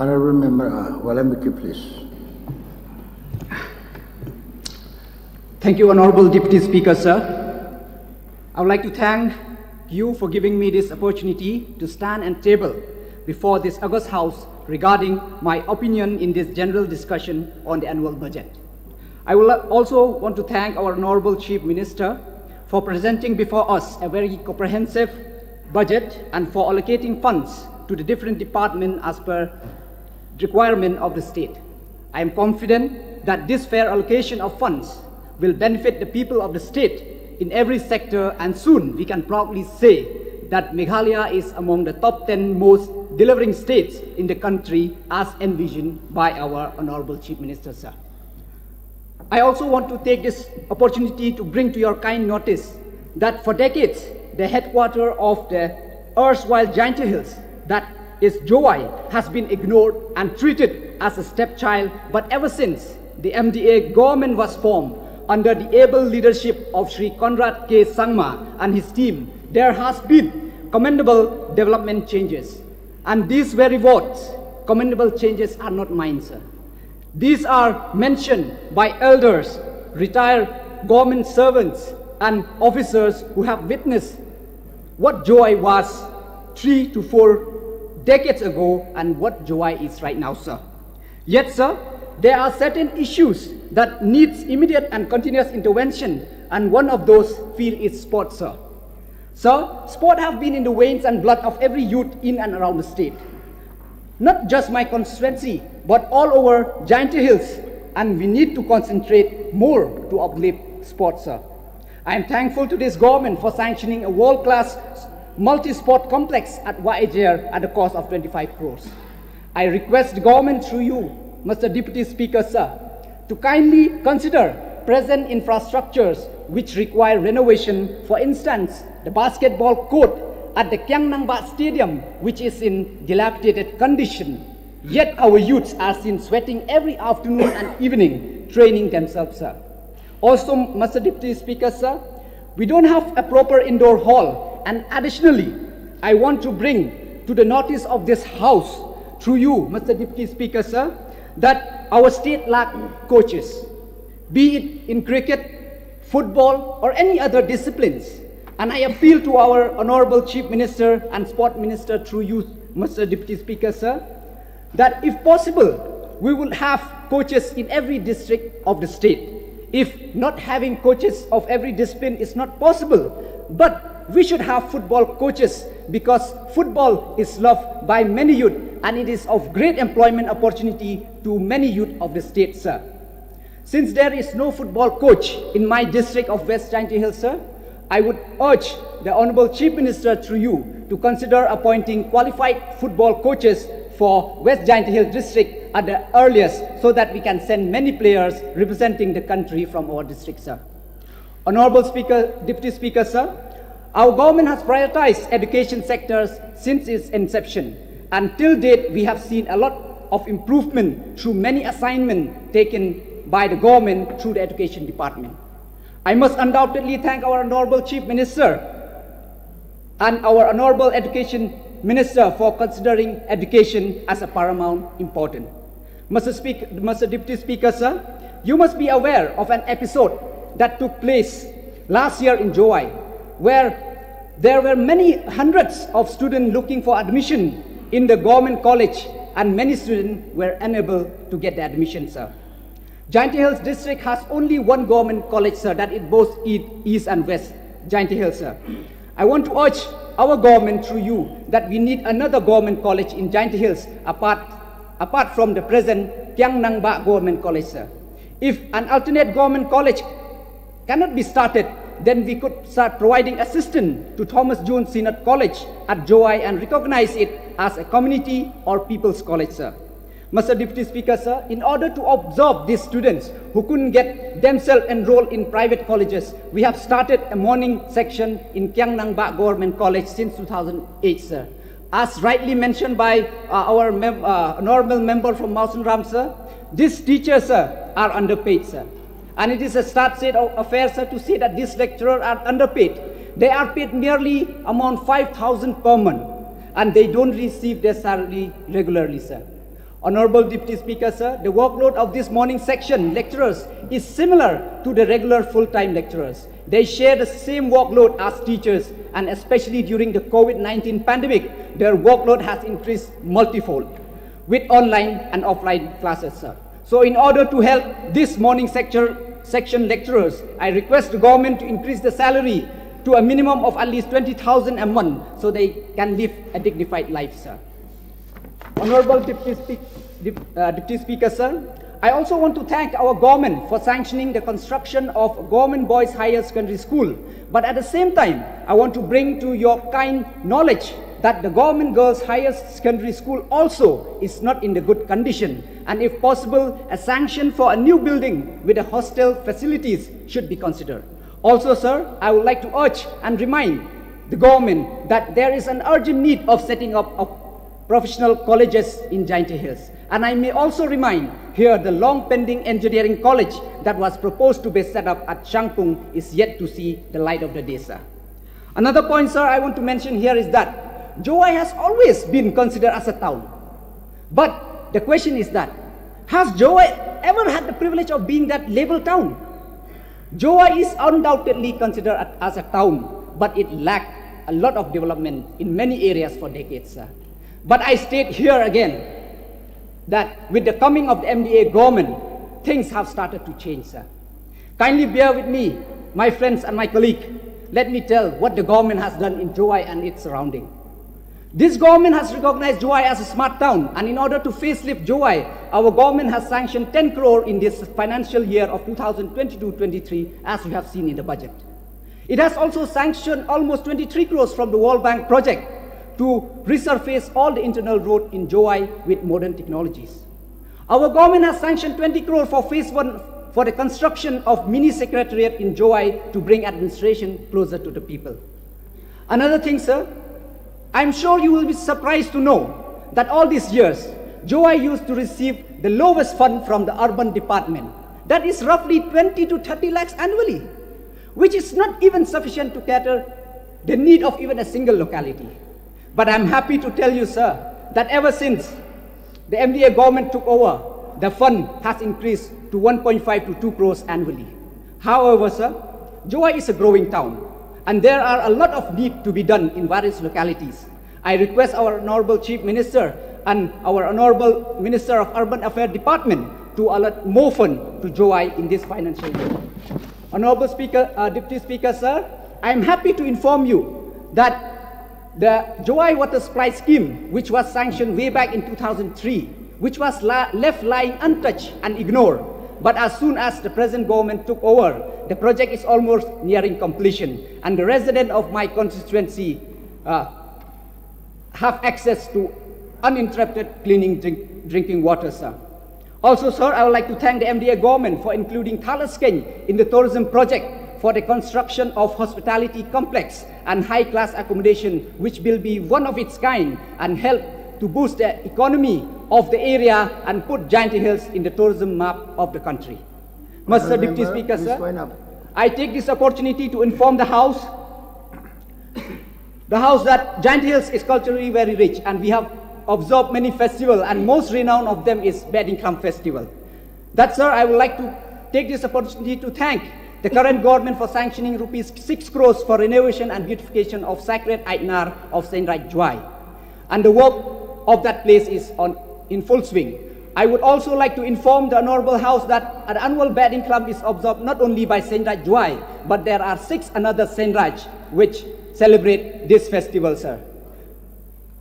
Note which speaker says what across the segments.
Speaker 1: Honorable Member Walambiki, please.
Speaker 2: Thank you, Honorable Deputy Speaker, sir. I would like to thank you for giving me this opportunity to stand and table before this August House regarding my opinion in this general discussion on the annual budget. I will also want to thank our Honorable Chief Minister for presenting before us a very comprehensive budget and for allocating funds to the different departments as per requirement of the state. I am confident that this fair allocation of funds will benefit the people of the state in every sector, and soon we can proudly say that Meghalaya is among the top 10 most delivering states in the country as envisioned by our Honorable Chief Minister, sir. I also want to take this opportunity to bring to your kind notice that for decades, the headquarters of the erstwhile Jaintia Hills, that is Jowai, has been ignored and treated as a stepchild, but ever since the MDA government was formed under the able leadership of Sri Conrad K. Sangma and his team, there has been commendable development changes. And these very words, commendable changes, are not mine, sir. These are mentioned by elders, retired government servants, and officers who have witnessed what Jowai was 3 to 4 decades ago and what Jowai is right now, sir. Yet, sir, there are certain issues that needs immediate and continuous intervention, and one of those fields is sport, sir. Sir, sport have been in the veins and blood of every youth in and around the state. Not just my constituency, but all over Jaintia Hills, and we need to concentrate more to uplift sports, sir. I am thankful to this government for sanctioning a world-class multi-sport complex at YAJR at the cost of 25 crores. I request the government through you, Mr. Deputy Speaker, sir, to kindly consider present infrastructures which require renovation. For instance, the basketball court at the Kiang Nang Ba Stadium, which is in dilapidated condition. Yet our youths are seen sweating every afternoon and evening training themselves, sir. Also, Mr. Deputy Speaker, sir, we don't have a proper indoor hall. And additionally, I want to bring to the notice of this House, through you, Mr. Deputy Speaker, sir, that our state lacks coaches, be it in cricket, football, or any other disciplines. And I appeal to our Honorable Chief Minister and Sport Minister, through you, Mr. Deputy Speaker, sir, that if possible, we will have coaches in every district of the state. If not having coaches of every discipline is not possible, but we should have football coaches, because football is loved by many youth and it is of great employment opportunity to many youth of the state, sir. Since there is no football coach in my district of West Jaintia Hills, sir, I would urge the Honorable Chief Minister, through you, to consider appointing qualified football coaches for West Jaintia Hills district at the earliest, so that we can send many players representing the country from our district, sir. Honorable Speaker, Deputy Speaker, sir, our government has prioritized education sectors since its inception, and till date we have seen a lot of improvement through many assignments taken by the government through the education department. I must undoubtedly thank our Honorable Chief Minister and our Honorable Education Minister for considering education as a paramount important. Mr. Deputy Speaker, sir, you must be aware of an episode that took place last year in Jowai, where there were many hundreds of students looking for admission in the government college, and many students were unable to get the admission, sir. Jaintia Hills district has only one government college, sir, that it both East and West Jaintia Hills, sir. I want to urge our government, through you, that we need another government college in Jaintia Hills apart from the present Kiang Nang Ba government college, sir. If an alternate government college cannot be started, then we could start providing assistance to Thomas Jones Senior College at Jowai and recognize it as a community or people's college, sir. Mr. Deputy Speaker, sir, in order to absorb these students who couldn't get themselves enrolled in private colleges, we have started a morning section in Kiang Nang Ba Government College since 2008, sir. As rightly mentioned by our honorable member from Mawson Ram, sir, these teachers, sir, are underpaid, sir. And it is a sad state of affairs, sir, to say that these lecturers are underpaid. They are paid merely amount 5,000 per month, and they don't receive their salary regularly, sir. Honorable Deputy Speaker, sir, the workload of this morning section lecturers is similar to the regular full-time lecturers. They share the same workload as teachers, and especially during the COVID-19 pandemic, their workload has increased multifold with online and offline classes, sir. So in order to help this morning section lecturers, I request the government to increase the salary to a minimum of at least 20,000 a month so they can live a dignified life, sir. Honorable Deputy Speaker, sir, I also want to thank our government for sanctioning the construction of Government Boys Higher Secondary School. But at the same time, I want to bring to your kind knowledge that the Government Girls Higher Secondary School also is not in the good condition. And if possible, a sanction for a new building with a hostel facilities should be considered. Also, sir, I would like to urge and remind the government that there is an urgent need of setting up professional colleges in Jaintia Hills. And I may also remind here the long pending engineering college that was proposed to be set up at Shangpung is yet to see the light of the day, sir. Another point, sir, I want to mention here is that Jowai has always been considered as a town. But the question is that, has Jowai ever had the privilege of being that labeled town? Jowai is undoubtedly considered as a town, but it lacked a lot of development in many areas for decades, sir. But I state here again that with the coming of the MDA government, things have started to change, sir. Kindly bear with me, my friends and my colleague. Let me tell what the government has done in Jowai and its surrounding. This government has recognized Jowai as a smart town, and in order to facelift Jowai, our government has sanctioned 10 crore in this financial year of 2022-23, as we have seen in the budget. It has also sanctioned almost 23 crores from the World Bank project to resurface all the internal road in Jowai with modern technologies. Our government has sanctioned 20 crore for phase 1 for the construction of mini secretariat in Jowai to bring administration closer to the people. Another thing, sir, I'm sure you will be surprised to know that all these years, Jowai used to receive the lowest fund from the urban department. That is roughly 20 to 30 lakhs annually, which is not even sufficient to cater the need of even a single locality. But I'm happy to tell you, sir, that ever since the MDA government took over, the fund has increased to 1.5 to 2 crores annually. However, sir, Jowai is a growing town, and there are a lot of need to be done in various localities. I request our Honorable Chief Minister and our Honorable Minister of Urban Affairs Department to allot more fund to Jowai in this financial year. Honorable Deputy Speaker, sir, I am happy to inform you that the Jowai Water Supply Scheme, which was sanctioned way back in 2003, which was left lying untouched and ignored. But as soon as the present government took over, the project is almost nearing completion, and the residents of my constituency have access to uninterrupted cleaning drinking water, sir. Also, sir, I would like to thank the MDA government for including Thalas Keng in the tourism project for the construction of hospitality complex and high-class accommodation, which will be one of its kind and help to boost the economy of the area and put Jaintia Hills in the tourism map of the country. Mr. Deputy Speaker, sir, I take this opportunity to inform the House that Jaintia Hills is culturally very rich, and we have observed many festivals, and most renowned of them is Bedingkram Festival. That, sir, I would like to take this opportunity to thank the current government for sanctioning rupees 6 crores for renovation and beautification of Sacred Aitnar of Saint Raj Jowai. And the work of that place is in full swing. I would also like to inform the Honorable House that an annual batting club is observed not only by Saint Raj Jowai, but there are 6 another Saint Raj which celebrate this festival, sir.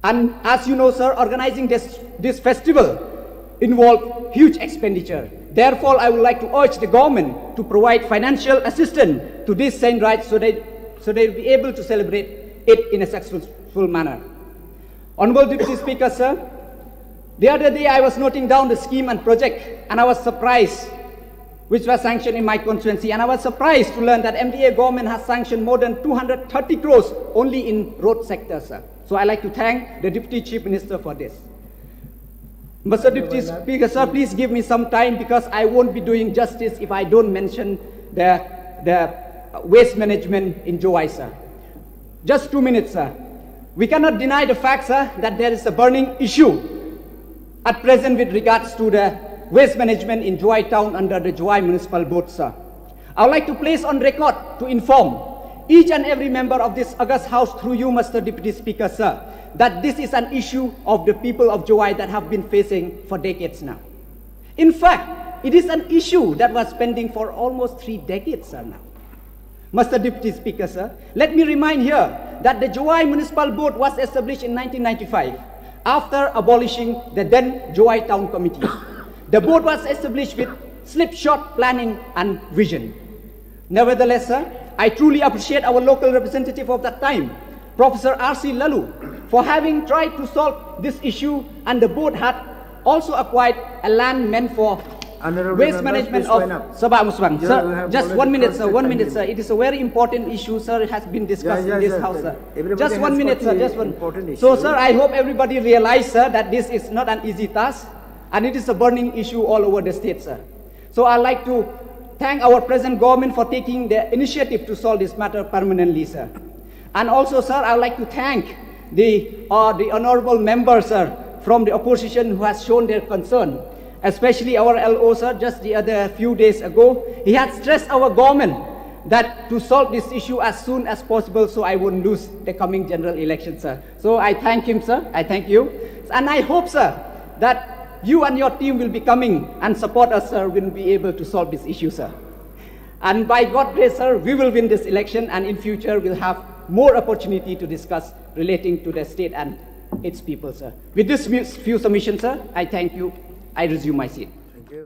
Speaker 2: And as you know, sir, organizing this festival involves huge expenditure. Therefore, I would like to urge the government to provide financial assistance to this Saint Raj so they will be able to celebrate it in a successful manner. Honorable Deputy Speaker, sir, the other day I was noting down the scheme and project, and I was surprised, which was sanctioned in my constituency, and I was surprised to learn that MDA government has sanctioned more than 230 crores only in road sector, sir. So I'd like to thank the Deputy Chief Minister for this. Mr. Deputy Speaker, sir, please give me some time because I won't be doing justice if I don't mention the waste management in Jowai, sir. Just 2 minutes, sir. We cannot deny the fact, sir, that there is a burning issue at present with regards to the waste management in Juai Town under the Juai Municipal Board, sir. I would like to place on record to inform each and every member of this August House through you, Mr. Deputy Speaker, sir, that this is an issue of the people of Juai that have been facing for decades now. In fact, it is an issue that was pending for almost 3 decades, sir, now. Mr. Deputy Speaker, sir, let me remind here that the Juai Municipal Board was established in 1995 after abolishing the then Juai Town Committee. The board was established with slipshod planning and vision. Nevertheless, sir, I truly appreciate our local representative of that time, Professor R.C. Lalu, for having tried to solve this issue, and the board had also acquired a land meant for
Speaker 1: Honorable
Speaker 2: waste
Speaker 1: members,
Speaker 2: management
Speaker 1: please
Speaker 2: of
Speaker 1: join up.
Speaker 2: Sabah Musbang.
Speaker 1: You
Speaker 2: Sir,
Speaker 1: have
Speaker 2: just
Speaker 1: already
Speaker 2: 1 minute, sir,
Speaker 1: crossed
Speaker 2: 1
Speaker 1: the
Speaker 2: minute,
Speaker 1: time
Speaker 2: sir. It is a very important issue, sir. It has been discussed in this house, sir.
Speaker 1: Everybody
Speaker 2: Just 1
Speaker 1: has
Speaker 2: minute,
Speaker 1: got
Speaker 2: sir,
Speaker 1: the
Speaker 2: just one.
Speaker 1: important issue.
Speaker 2: So, sir, I hope everybody realize, sir, that this is not an easy task, and it is a burning issue all over the state, sir. So I'd like to thank our present government for taking the initiative to solve this matter permanently, sir. And also, sir, I'd like to thank the honorable members, sir, from the opposition who has shown their concern, especially our LO, sir, just the other few days ago. He had stressed our government that to solve this issue as soon as possible so I wouldn't lose the coming general election, sir. So I thank him, sir. I thank you. And I hope, sir, that you and your team will be coming and support us, sir. We'll be able to solve this issue, sir. And by God's grace, sir, we will win this election, and in future we'll have more opportunity to discuss relating to the state and its people, sir. With this few submissions, sir, I thank you. I resume my seat.